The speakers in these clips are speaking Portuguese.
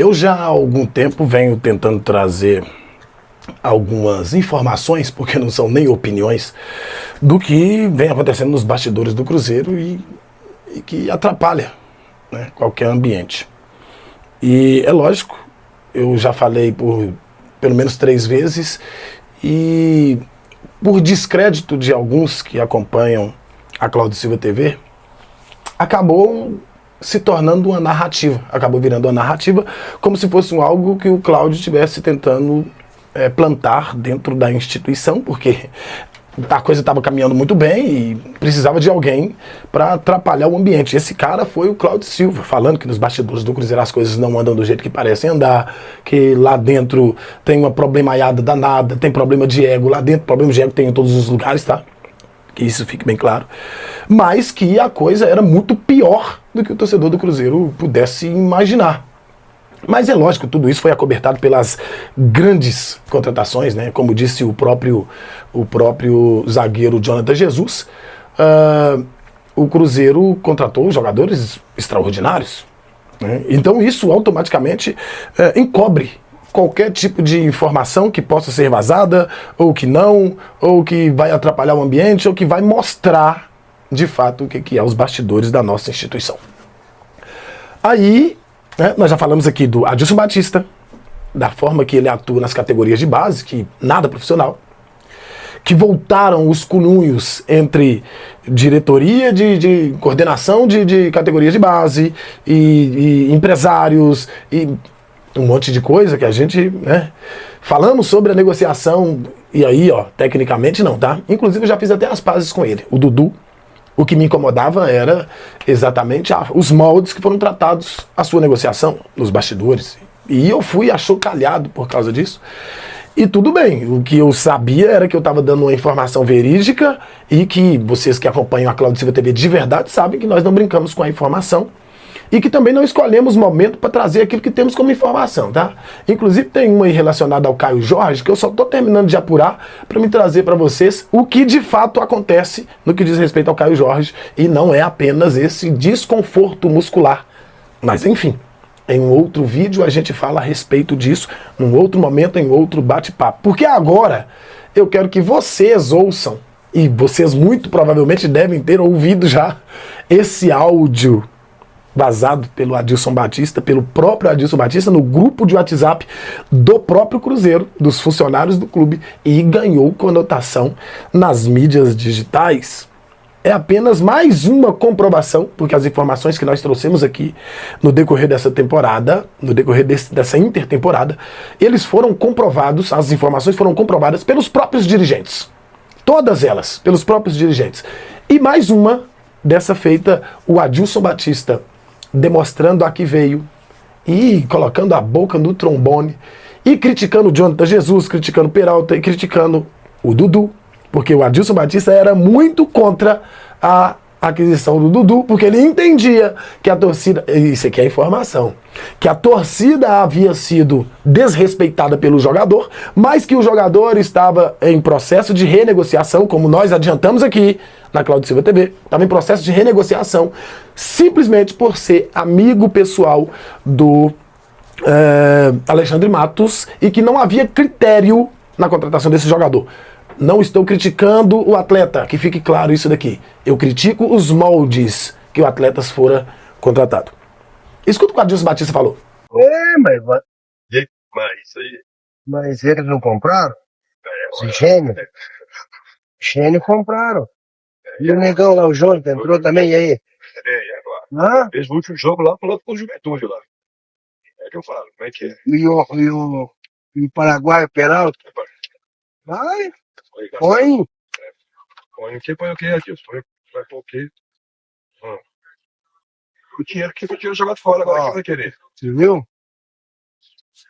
Eu já há algum tempo venho tentando trazer algumas informações, porque não são nem opiniões, do que vem acontecendo nos bastidores do Cruzeiro e que atrapalha, né, qualquer ambiente. E é lógico, eu já falei por pelo menos 3 vezes e por descrédito de alguns que acompanham a Cláudio Silva TV, acabou se tornando uma narrativa, acabou virando uma narrativa como se fosse algo que o Cláudio estivesse tentando plantar dentro da instituição, porque a coisa estava caminhando muito bem e precisava de alguém para atrapalhar o ambiente. Esse cara foi o Cláudio Silva, falando que nos bastidores do Cruzeiro as coisas não andam do jeito que parecem andar, que lá dentro tem uma problemaiada danada, tem problema de ego lá dentro, problema de ego tem em todos os lugares, tá? Que isso fique bem claro, mas que a coisa era muito pior do que o torcedor do Cruzeiro pudesse imaginar. Mas é lógico, tudo isso foi acobertado pelas grandes contratações, né? Como disse o próprio zagueiro Jonathan Jesus, o Cruzeiro contratou jogadores extraordinários, né? Então isso automaticamente encobre qualquer tipo de informação que possa ser vazada, ou que não, ou que vai atrapalhar o ambiente, ou que vai mostrar de fato o que é os bastidores da nossa instituição. Aí, né, nós já falamos aqui do Adilson Batista, da forma que ele atua nas categorias de base, que nada profissional, que voltaram os cunhunhos entre diretoria de coordenação de categorias de base e empresários e um monte de coisa que a gente, né, falamos sobre a negociação e aí, ó, tecnicamente não, tá? Inclusive eu já fiz até as pazes com ele, o Dudu. O que me incomodava era exatamente os moldes que foram tratados a sua negociação nos bastidores. E eu fui achocalhado por causa disso. E tudo bem, o que eu sabia era que eu estava dando uma informação verídica e que vocês que acompanham a Cláudio Silva TV de verdade sabem que nós não brincamos com a informação e que também não escolhemos momento para trazer aquilo que temos como informação, tá? Inclusive tem uma aí relacionada ao Caio Jorge que eu só estou terminando de apurar para me trazer para vocês o que de fato acontece no que diz respeito ao Caio Jorge e não é apenas esse desconforto muscular. Mas enfim, em um outro vídeo a gente fala a respeito disso, num outro momento, em outro bate-papo. Porque agora eu quero que vocês ouçam, e vocês muito provavelmente devem ter ouvido já, esse áudio vazado pelo Adilson Batista, pelo próprio Adilson Batista, no grupo de WhatsApp do próprio Cruzeiro, dos funcionários do clube, e ganhou conotação nas mídias digitais. É apenas mais uma comprovação, porque as informações que nós trouxemos aqui no decorrer dessa temporada, no decorrer dessa intertemporada, eles foram comprovados, as informações foram comprovadas pelos próprios dirigentes. Todas elas, pelos próprios dirigentes. E mais uma dessa feita, o Adilson Batista demonstrando a que veio e colocando a boca no trombone e criticando o Jonathan Jesus, criticando o Peralta e criticando o Dudu, porque o Adilson Batista era muito contra a aquisição do Dudu, porque ele entendia que a torcida, isso aqui é informação, que a torcida havia sido desrespeitada pelo jogador, mas que o jogador estava em processo de renegociação, como nós adiantamos aqui na Cláudio Silva TV, estava em processo de renegociação, simplesmente por ser amigo pessoal do Alexandre Matos e que não havia critério na contratação desse jogador. Não estou criticando o atleta, que fique claro isso daqui. Eu critico os moldes que o atleta fora contratado. Escuta o que o Adilson Batista falou. Mas eles não compraram? Os gênios? Gênio compraram. E o negão lá, o Jonathan, entrou também, e aí? Fez o último jogo lá, falou com o Juventude lá. É que eu falo, como é que é? E o Paraguai, o Peralta? Vai, põe. Põe o quê, Adilson? Vai pôr o quê? O dinheiro que foi jogado fora, agora quem vai querer? Você viu?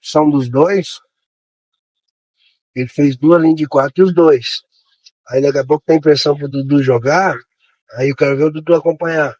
São dos dois. Ele fez 2 linhas de 4 e os dois. Aí daqui a pouco tem pressão pro Dudu jogar. Aí eu quero ver o Dudu acompanhar.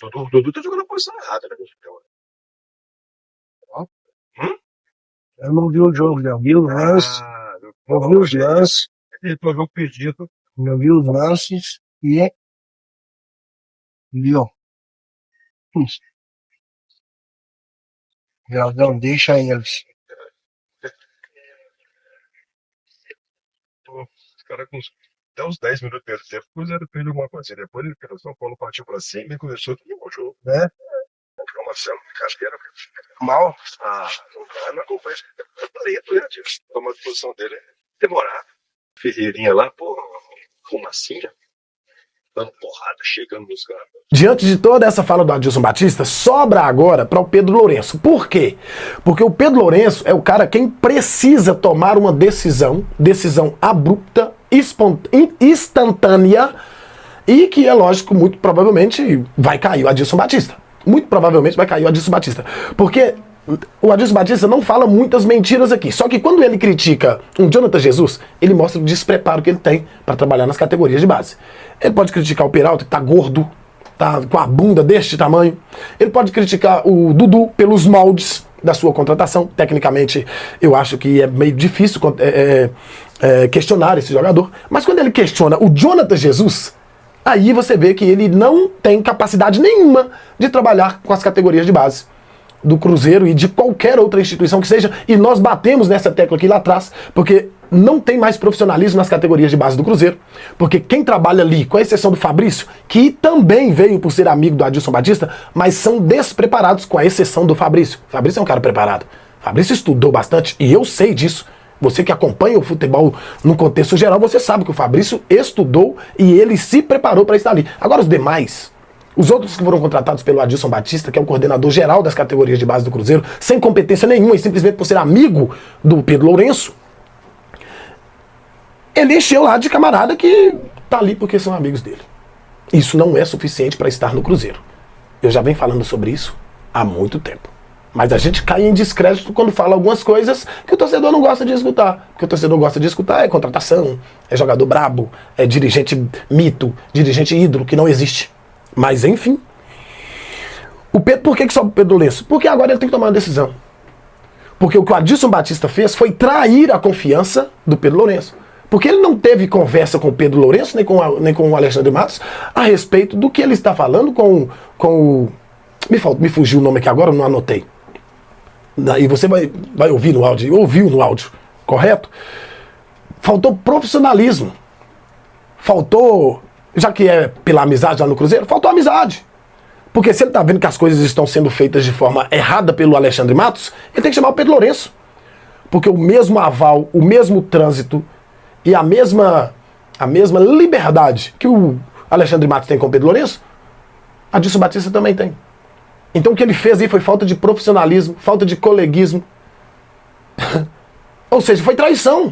O Dudu tá jogando na posição errada, né? Eu não vi o jogo, já vi os lances. Eu vi os lances. Ele foi jogo perdido. Eu vi os lances e viu. Geraldão, deixa eles. Os caras com até uns 10 minutos do primeiro tempo, o Cruzeiro fez alguma coisa. Depois o São Paulo partiu pra cima e começou tudo o jogo. Né? O Marcelo, acho que era Mal. não acompanha. Eu falei, tomar a posição dele é demorado. Ferreirinha lá, pô, como assim, já? Dando porrada, chegando nos caras. Diante de toda essa fala do Adilson Batista, sobra agora para o Pedro Lourenço. Por quê? Porque o Pedro Lourenço é o cara quem precisa tomar uma decisão abrupta, instantânea, e que é lógico, muito provavelmente vai cair o Adilson Batista. Muito provavelmente vai cair o Adilson Batista. Porque o Adilson Batista não fala muitas mentiras aqui. Só que quando ele critica um Jonathan Jesus, ele mostra o despreparo que ele tem para trabalhar nas categorias de base. Ele pode criticar o Peralta, que tá gordo, tá com a bunda deste tamanho. Ele pode criticar o Dudu pelos moldes da sua contratação. Tecnicamente, eu acho que é meio difícil questionar esse jogador. Mas quando ele questiona o Jonathan Jesus, aí você vê que ele não tem capacidade nenhuma de trabalhar com as categorias de base do Cruzeiro e de qualquer outra instituição que seja. E nós batemos nessa tecla aqui lá atrás, porque não tem mais profissionalismo nas categorias de base do Cruzeiro. Porque quem trabalha ali, com a exceção do Fabrício, que também veio por ser amigo do Adilson Batista, mas são despreparados, com a exceção do Fabrício. O Fabrício é um cara preparado. O Fabrício estudou bastante e eu sei disso. Você que acompanha o futebol no contexto geral, você sabe que o Fabrício estudou e ele se preparou para estar ali. Agora os demais, os outros que foram contratados pelo Adilson Batista, que é o coordenador geral das categorias de base do Cruzeiro, sem competência nenhuma e simplesmente por ser amigo do Pedro Lourenço, ele encheu lá de camarada que tá ali porque são amigos dele. Isso não é suficiente para estar no Cruzeiro. Eu já venho falando sobre isso há muito tempo. Mas a gente cai em descrédito quando fala algumas coisas que o torcedor não gosta de escutar. O que o torcedor gosta de escutar é contratação, é jogador brabo, é dirigente mito, dirigente ídolo, que não existe. Mas enfim. Por que sobe o Pedro Lourenço? Porque agora ele tem que tomar uma decisão. Porque o que o Adilson Batista fez foi trair a confiança do Pedro Lourenço. Porque ele não teve conversa com o Pedro Lourenço, nem com o Alexandre Matos, a respeito do que ele está falando com o... Me fugiu o nome aqui agora, eu não anotei. E você vai ouvir no áudio, ouviu no áudio, correto? Faltou profissionalismo. Faltou, já que é pela amizade lá no Cruzeiro, faltou amizade. Porque se ele está vendo que as coisas estão sendo feitas de forma errada pelo Alexandre Matos, ele tem que chamar o Pedro Lourenço. Porque o mesmo aval, o mesmo trânsito e a mesma liberdade que o Alexandre Matos tem com o Pedro Lourenço, a Adilson Batista também tem. Então o que ele fez aí foi falta de profissionalismo, falta de coleguismo. Ou seja, foi traição.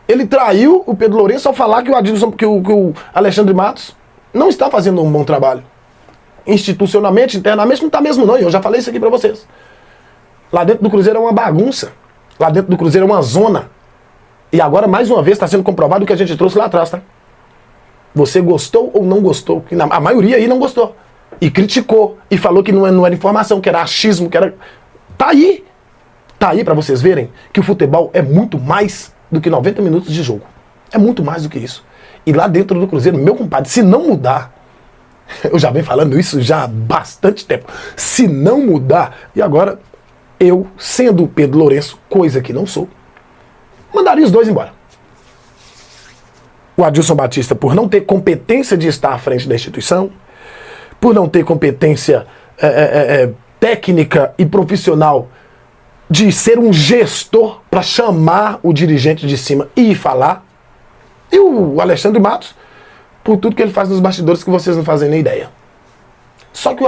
Ele traiu o Pedro Lourenço ao falar que o Alexandre Matos não está fazendo um bom trabalho. Institucionalmente, internamente, não está mesmo não. Eu já falei isso aqui para vocês. Lá dentro do Cruzeiro é uma bagunça. Lá dentro do Cruzeiro é uma zona. E agora, mais uma vez, está sendo comprovado o que a gente trouxe lá atrás, tá? Você gostou ou não gostou? A maioria aí não gostou. E criticou, e falou que não era informação, que era achismo, que era... Tá aí para vocês verem que o futebol é muito mais do que 90 minutos de jogo. É muito mais do que isso. E lá dentro do Cruzeiro, meu compadre, se não mudar, eu já venho falando isso já há bastante tempo, se não mudar, e agora eu, sendo o Pedro Lourenço, coisa que não sou, mandaria os dois embora. O Adilson Batista, por não ter competência de estar à frente da instituição, por não ter competência técnica e profissional de ser um gestor para chamar o dirigente de cima e falar. E o Alexandre Matos, por tudo que ele faz nos bastidores que vocês não fazem nem ideia. Só que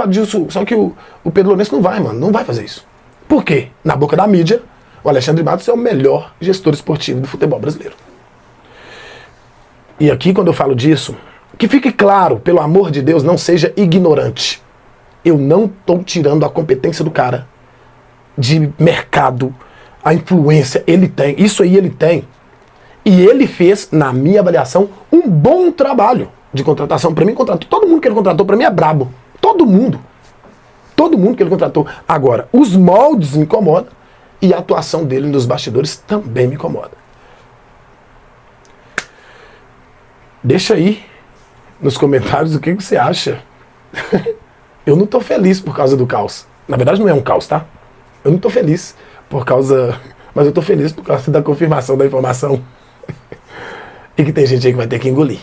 o Pedro Lourenço não vai, mano, não vai fazer isso. Por quê? Na boca da mídia, o Alexandre Matos é o melhor gestor esportivo do futebol brasileiro. E aqui, quando eu falo disso, que fique claro, pelo amor de Deus, não seja ignorante. Eu não estou tirando a competência do cara de mercado, a influência, ele tem, isso aí ele tem. E ele fez, na minha avaliação, um bom trabalho de contratação. Para mim, contratou. Todo mundo que ele contratou, para mim, é brabo. Todo mundo. Todo mundo que ele contratou. Agora, os moldes me incomodam e a atuação dele nos bastidores também me incomoda. Deixa aí nos comentários o que você acha. Eu não tô feliz por causa do caos. Na verdade não é um caos, tá? Eu não tô feliz por causa... Mas eu tô feliz por causa da confirmação da informação. E que tem gente aí que vai ter que engolir.